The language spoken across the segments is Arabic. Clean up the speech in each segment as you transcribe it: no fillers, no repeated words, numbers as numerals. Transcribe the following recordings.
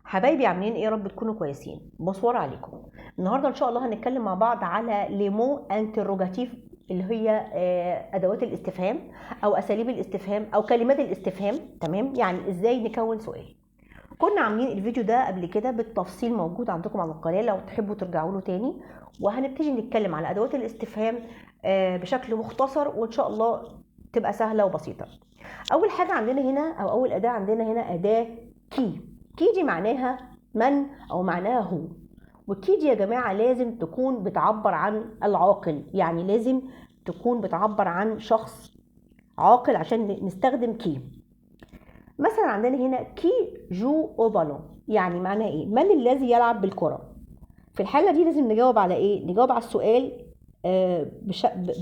حبايبي عاملين ايه؟ يا رب تكونوا كويسين. بصور عليكم. النهارده ان شاء الله هنتكلم مع بعض على ليمو انتروجاتيف، اللي هي ادوات الاستفهام او اساليب الاستفهام او كلمات الاستفهام. تمام؟ يعني ازاي نكون سؤال. كنا عاملين الفيديو ده قبل كده بالتفصيل، موجود عندكم على القناه لو تحبوا ترجعوا له تاني. وهنبتدي نتكلم على ادوات الاستفهام بشكل مختصر، وان شاء الله تبقى سهله وبسيطه. اول حاجه عندنا هنا او اول اداه عندنا هنا اداه كي. كي دي معناها من او معناها هو. والكي دي يا جماعه لازم تكون بتعبر عن العاقل، يعني لازم تكون بتعبر عن شخص عاقل عشان نستخدم كي. مثلا عندنا هنا كي جو او بالون، يعني معناها ايه؟ من الذي يلعب بالكره؟ في الحاله دي لازم نجاوب على ايه؟ نجاوب على السؤال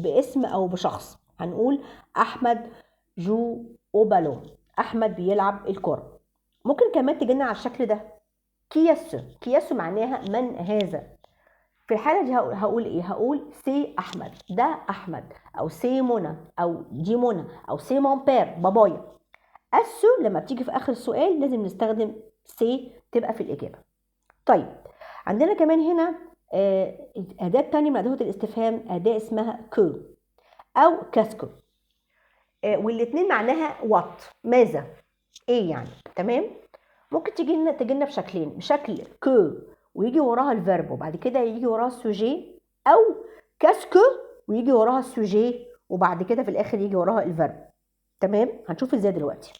باسم او بشخص. هنقول احمد جو او بالون، احمد بيلعب الكره. ممكن كمان تجينا على الشكل ده كياسو. كياسو معناها من هذا. في الحاله دي هقول ايه؟ هقول سي احمد، ده احمد، او سي منى، او دي منى، او سي مون بير، بابايا. اسو لما بتيجي في اخر السؤال لازم نستخدم سي تبقى في الاجابه. طيب، عندنا كمان هنا اداه تانية من ادوات الاستفهام، اداه اسمها كو او كاسكو. والاتنين معناها وات، ماذا، ايه يعني. تمام؟ ممكن تجي لنا بشكلين، بشكل كو ويجي وراها الفيرب وبعد كده يجي وراها السوجي، او كاسكو ويجي وراها السوجي وبعد كده في الاخر يجي وراها الفيرب. تمام؟ هنشوف ازاي دلوقتي.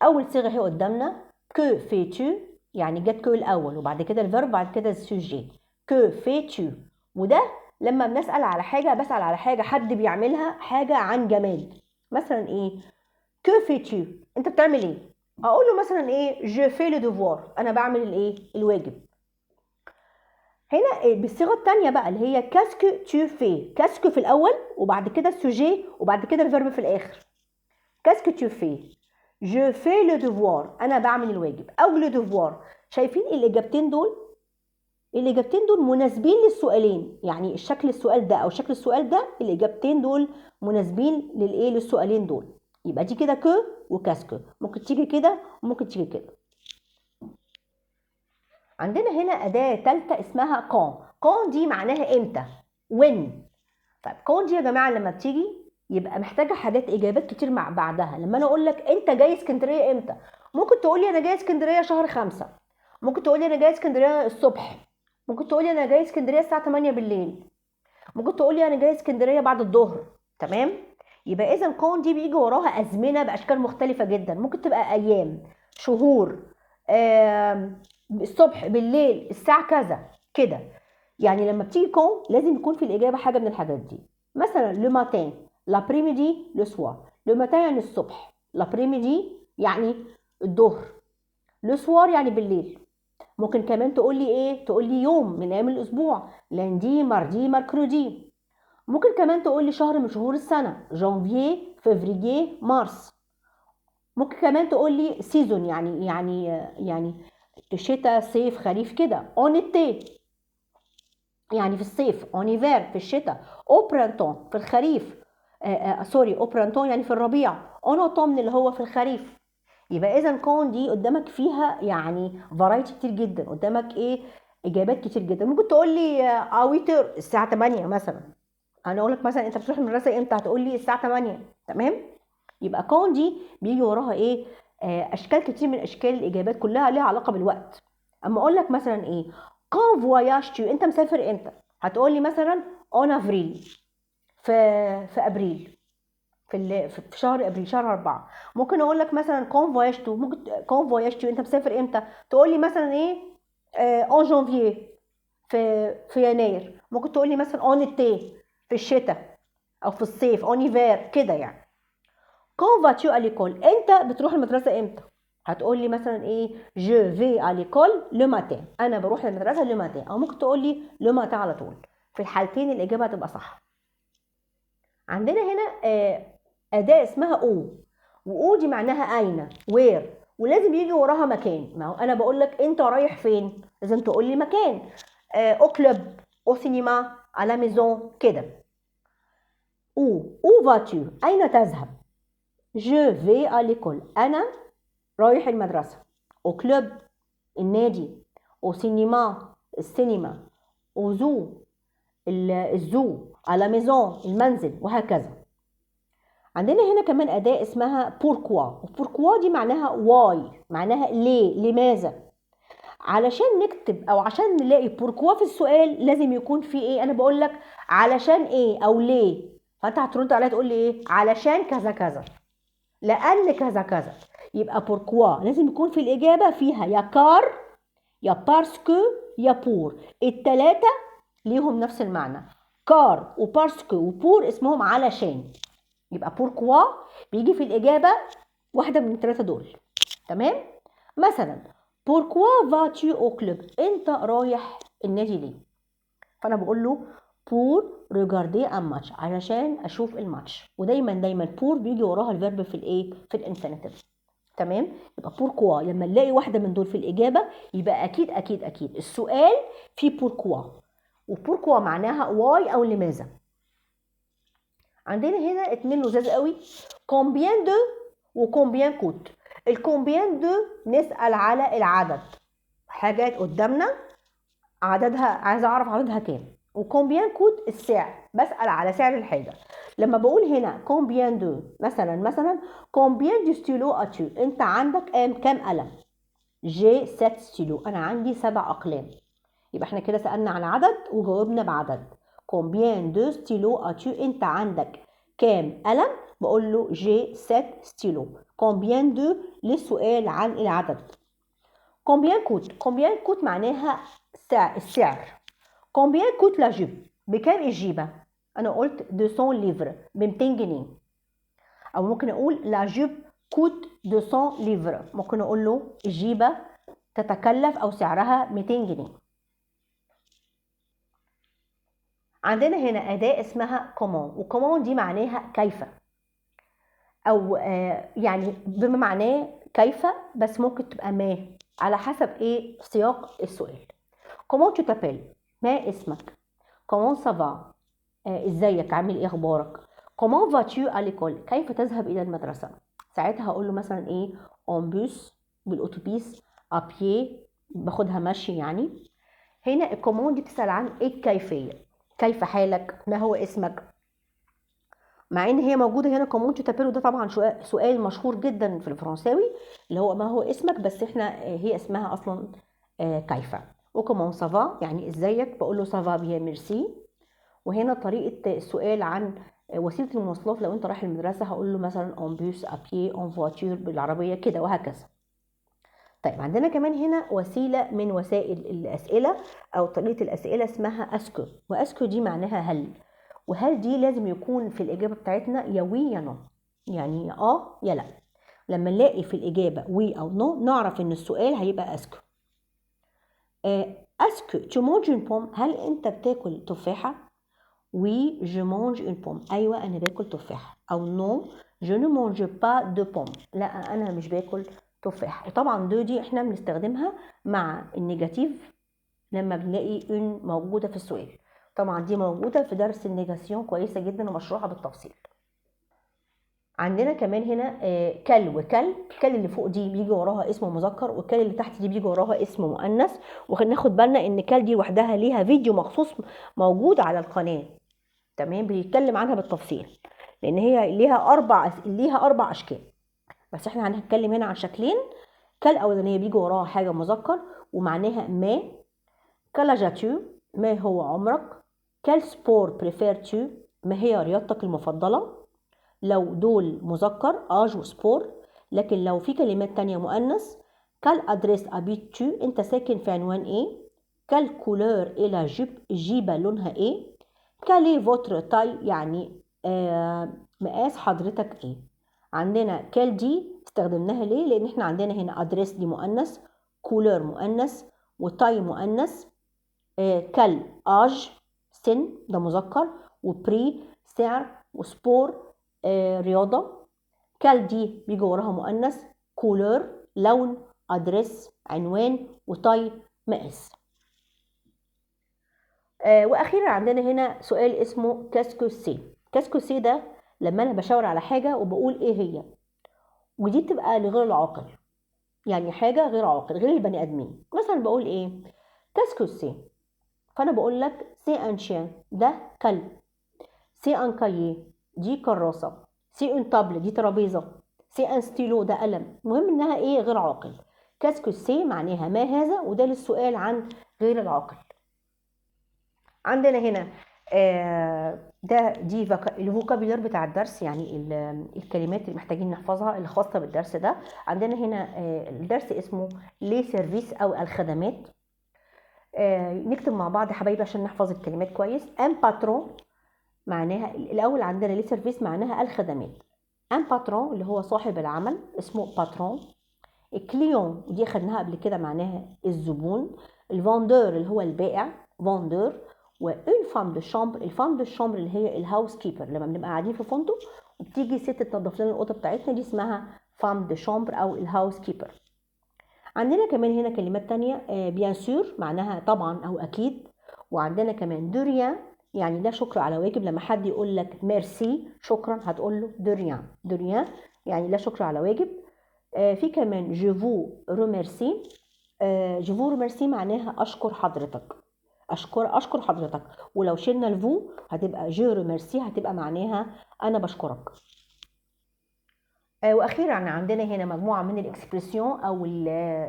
اول صيغه هي قدامنا كو فيتو، يعني جت كو الاول وبعد كده الفيرب بعد كده السوجي. كو فيتو. وده لما بنسال على حاجه، بسال على حاجه حد بيعملها، حاجه عن جماد. مثلا ايه؟ كو فيتو، انت بتعمل ايه؟ اقول له مثلا ايه؟ جو في لو دوفوار، انا بعمل الايه؟ الواجب. هنا بالصيغه الثانيه بقى اللي هي كاسكو تو في، كاسكو في الاول وبعد كده السوجي وبعد كده الفيرب في الاخر. كاسكو تو في؟ جو في لو دوفوار، انا بعمل الواجب، او لو دوفوار. شايفين الاجابتين دول؟ الاجابتين دول مناسبين للسؤالين، يعني الشكل السؤال ده او شكل السؤال ده، الاجابتين دول مناسبين للايه؟ للسؤالين دول. يبقى دي كده كو وكاسكو، ممكن تيجي كده وممكن تيجي كده. عندنا هنا اداه ثالثه اسمها كون. كون دي معناها امتى، وين. طيب كون دي يا جماعه لما بتيجي يبقى محتاجه حاجات، اجابات كتير مع بعدها. لما انا اقول لك انت جاي اسكندريه امتى، ممكن تقول لي انا جاي اسكندريه شهر 5، ممكن تقول لي انا جاي اسكندريه الصبح، ممكن تقول لي انا جاي اسكندريه الساعه 8 بالليل، ممكن تقول لي انا جاي اسكندريه بعد الظهر. تمام؟ يبقى اذا كون دي بيجي وراها ازمنه باشكال مختلفه جدا، ممكن تبقى ايام، شهور، الصبح، بالليل، الساعه كذا كده. يعني لما بتيجي كون لازم يكون في الاجابه حاجه من الحاجات دي. مثلا لو ماتين، لابريميدي، لو سوار. لو ماتين يعني الصبح، لابريميدي يعني الظهر، لو سوار يعني بالليل. ممكن كمان تقول لي ايه؟ تقول لي يوم من ايام الاسبوع، لاندي، ماردي، ماركرودي. ممكن كمان تقول لي شهر من شهور السنه، جانفيي، فيفرييه، مارس. ممكن كمان تقول لي سيزون، يعني شتاء، صيف، خريف كده. اون ايتي يعني في الصيف، اون ايفير في الشتاء، او برانتون في الخريف، سوري، او برانتون يعني في الربيع، اون اوتومن اللي هو في الخريف. يبقى اذا كون دي قدامك فيها يعني فرايتي كتير جدا، قدامك ايه؟ اجابات كتير جدا. ممكن تقول لي اويتر الساعه 8 مثلا. انا اقول لك مثلا انت بتروح المدرسه امتى، هتقول لي الساعه 8. تمام؟ يبقى كون دي بيجي وراها ايه؟ اشكال كتير من اشكال الاجابات، كلها ليها علاقه بالوقت. اما اقول لك مثلا ايه؟ كون فواياج تو، انت مسافر امتى؟ هتقول لي مثلا اون افريل، في ابريل، في شهر ابريل، شهر 4. ممكن اقول لك مثلا كون فواياج تو، ممكن كون فواياج تو انت مسافر امتى؟ تقول لي مثلا ايه؟ اون جانفيي، في يناير. ممكن تقول لي مثلا اون ايتي، في الشتاء او في الصيف، اون ايفير كده يعني. كون فاتيو à l'école، انت بتروح المدرسه امتى؟ هتقول لي مثلا ايه؟ جو في à l'école le matin، انا بروح المدرسه لو ماتين. او ممكن تقول لي لو ماتين على طول. في الحالتين الاجابه هتبقى صح. عندنا هنا اداه اسمها او. واو دي معناها اين، وير، ولازم يجي وراها مكان. ما هو انا بقول لك انت رايح فين، لازم تقول لي مكان. او كلوب، او سينما، على ميزون كده. او فاتيو، اين تذهب؟ جو في à l'école، انا رايح المدرسه. au club النادي، au cinéma السينما، au zoo الزو، à la maison المنزل، وهكذا. عندنا هنا كمان أداة اسمها pourquoi، pourquoi دي معناها واي، معناها ليه، لماذا. علشان نكتب او عشان نلاقي بوركوا في السؤال لازم يكون في ايه، انا بقول لك علشان ايه او ليه، فانت هترد عليا تقول لي ايه، علشان كذا كذا، لان كذا كذا. يبقى بوركوا لازم يكون في الاجابه فيها يا كار يا بارسكو يا بور، التلاتة ليهم نفس المعنى، كار وبارسكو وبور اسمهم علشان. يبقى بوركوا بيجي في الاجابه واحده من الثلاثه دول. تمام. مثلا pourquoi vas-tu au club، انت رايح النادي ليه؟ فانا بقول له pour regarder un match، علشان اشوف الماتش. ودايما دايما pour بيجي وراها الفيرب في الايه، في الانفينيتيف. تمام. يبقى pourquoi لما نلاقي واحده من دول في الاجابه يبقى اكيد اكيد اكيد السؤال فيه pourquoi، وبوركوا معناها واي او لماذا. عندنا هنا اتنين لزاز قوي، combien de وcombien coûte. الكومبيان دو نسأل على العدد، حاجات قدامنا عددها، عايزه اعرف عددها كام. وكومبيان كود السعر، بسأل على سعر الحاجه. لما بقول هنا كومبيان دو، مثلا كومبيان دو ستيلو اتو، انت عندك كام قلم؟ جي 7 ستيلو، انا عندي 7 اقلام. يبقى احنا كده سألنا على عدد وجاوبنا بعدد. كومبيان دو ستيلو اتو، انت عندك كام قلم؟ بقول له جي 7 ستيلو. كومبيان دو للسؤال عن العدد. كومبيان كوت معناها السعر. كومبيان كوت لا جيب، بكام الجيبه؟ انا قلت 200 ليفر، ب 200 جنيه. او ممكن اقول لا جيب كوت 200 ليفر، ممكن اقول له الجيبه تتكلف او سعرها 200 جنيه. عندنا هنا اداه اسمها كومون، وكومون دي معناها كيف، او يعني بما معناه كيف، بس ممكن تبقى ما، على حسب ايه سياق السؤال. كومون تو تابيل، ما اسمك؟ كومون سافا، ازيك، عامل ايه، اخبارك؟ كومون فاتيو ا ليكول، كيف تذهب الى المدرسه؟ ساعتها هقول له مثلا ايه، اون بوس، بالاتوبيس، ابيي، باخدها مشي يعني. هنا الكومون دي بتسال عن ايه الكيفيه، كيف حالك، ما هو اسمك. مع ان هي موجوده هنا كومون تو تابيل، وده طبعا سؤال مشهور جدا في الفرنساوي اللي هو ما هو اسمك، بس احنا هي اسمها اصلا كيف. وكومون سافا يعني ازيك، بقول له سافا بيان ميرسي. وهنا طريقه السؤال عن وسيله المواصلات، لو انت رايح المدرسه هقول له مثلا اون بوس، ابيي، اون فواتور، بالعربيه كده، وهكذا. طيب عندنا كمان هنا وسيله من وسائل الاسئله او طريقه الاسئله اسمها اسكو، واسكو دي معناها هل، وهل دي لازم يكون في الاجابه بتاعتنا يا وي يا نو، يعني يا لا. لما نلاقي في الاجابه وي او نو نعرف ان السؤال هيبقى اسكو. اسكو تو مانج اون بوم، هل انت بتاكل تفاحه؟ وي جو مانج اون بوم، ايوه انا باكل تفاحه. او نو جو نو مانج با دو بوم، لا انا مش باكل تفاح. وطبعا دي احنا بنستخدمها مع النيجاتيف لما بنلاقي اون موجوده في السؤال. طبعا دي موجوده في درس النيجاسيون كويسه جدا ومشروحه بالتفصيل. عندنا كمان هنا كل وكل. كل اللي فوق دي بيجي وراها اسم مذكر، والكل اللي تحت دي بيجي وراها اسم مؤنث. وناخد بالنا ان كل دي لوحدها ليها فيديو مخصوص موجود على القناه، تمام، بيتكلم عنها بالتفصيل، لان هي ليها اربع اشكال، بس احنا هنتكلم هنا عن شكلين. كل اولانيه بيجي وراها حاجه مذكر ومعناها ما. كلاجاتو، ما هو عمرك؟ كال سبور بريفيرتو، ما هي رياضتك المفضله؟ لو دول مذكر اج وسبور، لكن لو في كلمات تانية مؤنث، كال ادريس ابيتو، انت ساكن في عنوان ايه؟ كال كولور ايه لا جيب، الجيبه لونها ايه؟ كالي فوتر تاي، يعني مقاس حضرتك ايه؟ عندنا كال دي استخدمناها ليه؟ لان احنا عندنا هنا ادريس دي مؤنث، كولور مؤنث، وتاي مؤنث. كال اج سن ده مذكر، وبري سعر، وسبور رياضة. كال دي بيجي وراها مؤنث، كولور لون، ادريس عنوان، وتاي مقاس. واخيرا عندنا هنا سؤال اسمه كاسكو سي. كاسكو سي ده لما انا بشاور على حاجة وبقول ايه هي، ودي بتبقى لغير العاقل. يعني حاجه غير عاقل، غير البني ادمين. مثلا بقول ايه كاسكو سي، فانا بقول لك سي ان شين، ده كلب. سي ان كاييه، دي كراسه. سي ان تابل، دي ترابيزه. سي ان ستيلو، ده قلم. المهم انها ايه غير عاقل. كاسكو سي معناها ما هذا، وده للسؤال عن غير العاقل. عندنا هنا دي الفوكابيلر بتاع الدرس، يعني الكلمات اللي محتاجين نحفظها اللي خاصه بالدرس ده. عندنا هنا الدرس اسمه لي سيرفيس او الخدمات. نكتب مع بعض يا حبايبي عشان نحفظ الكلمات كويس. ان باترون معناها الاول، عندنا لي سيرفيس معناها الخدمات. ان باترون اللي هو صاحب العمل اسمه باترون. الكليون ودي خدناها قبل كده معناها الزبون. الفاندور اللي هو البائع، فاندور. وان فام دو شامبر، الفام دو شامبر اللي هي الهاوس كيبر، لما بنبقى قاعدين في فندق وبتيجي ست تنظف لنا الاوضه بتاعتنا دي اسمها فام دو شامبر او الهاوس كيبر. عندنا كمان هنا كلمات تانية بيان سور معناها طبعا او اكيد. وعندنا كمان دوريان يعني لا شكر على واجب، لما حد يقول لك ميرسي شكرا هتقول له دوريان. دوريان يعني لا شكر على واجب. في كمان جو فو روميرسي. جو فو روميرسي معناها اشكر حضرتك، اشكر حضرتك. ولو شلنا الفو هتبقى جو روميرسي، هتبقى معناها انا بشكرك. واخيرا عندنا هنا مجموعه من الاكسبريسيون او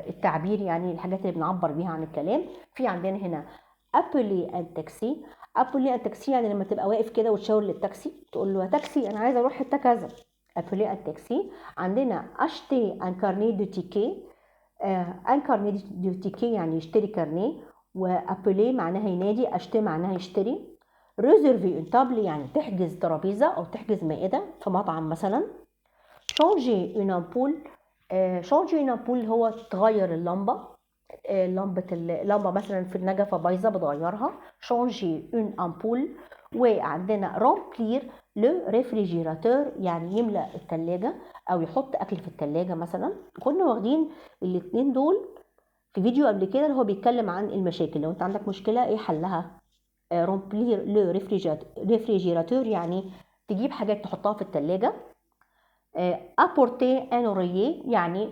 التعبير، يعني الحاجات اللي بنعبر بيها عن الكلام. في عندنا هنا ابولي ان تاكسي. ابولي ان تاكسي يعني لما تبقى واقف كده وتشاور للتاكسي تقول له يا تاكسي انا عايزه اروح حته كذا. ابولي ان تاكسي. عندنا اشتي ان كارني دو تيكي. ان كارني دو تيكي يعني يشتري كارنيه. وابولي معناها ينادي، اشتي معناها يشتري. ريزيرفي اون تابل يعني تحجز ترابيزه او تحجز مائده في مطعم مثلا. شانجي اون امبول. شانجي اون امبول هو تغير اللمبه. اللمبه مثلا في النجفه بايظه بتغيرها. شانجي اون امبول. وعندنا رومبلير لو ريفريجيراتور يعني يملأ الثلاجه او يحط اكل في الثلاجه مثلا. كنا واخدين الاثنين دول في فيديو قبل كده اللي هو بيتكلم عن المشاكل، لو انت عندك مشكله ايه حلها. رومبلير لو ريفريجيراتور يعني تجيب حاجات تحطها في الثلاجه. apporter un oreiller يعني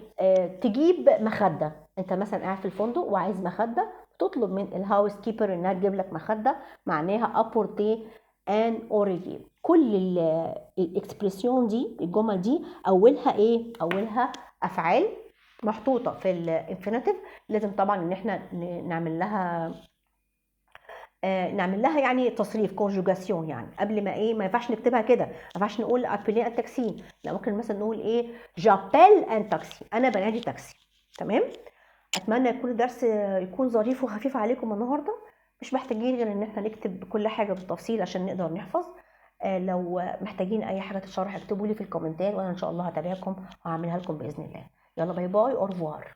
تجيب مخدة. انت مثلا قاعد في الفندق وعايز مخدة، تطلب من الهاوس كيبر انها تجيب لك مخدة، معناها apporter un oreiller. كل الاكسبريسيون دي، الجمل دي اولها ايه؟ اولها افعال محطوطة في الانفينيتيف. لازم طبعا ان احنا نعمل لها يعني تصريف كونجوجاسيون، يعني قبل ما ايه ما ينفعش نكتبها كده. ما ينفعش نقول ابيلي ان تاكسي، لا ممكن مثلا نقول ايه جابيل ان تاكسي، انا بنادي تاكسي. تمام. اتمنى يكون الدرس يكون ظريف وخفيف عليكم النهارده. مش محتاجين غير ان احنا نكتب كل حاجه بالتفصيل عشان نقدر نحفظ. لو محتاجين اي حاجه تتشرح اكتبوا لي في الكومنتات وانا ان شاء الله هتابعكم وهعملها لكم باذن الله. يلا باي باي، اورفوار.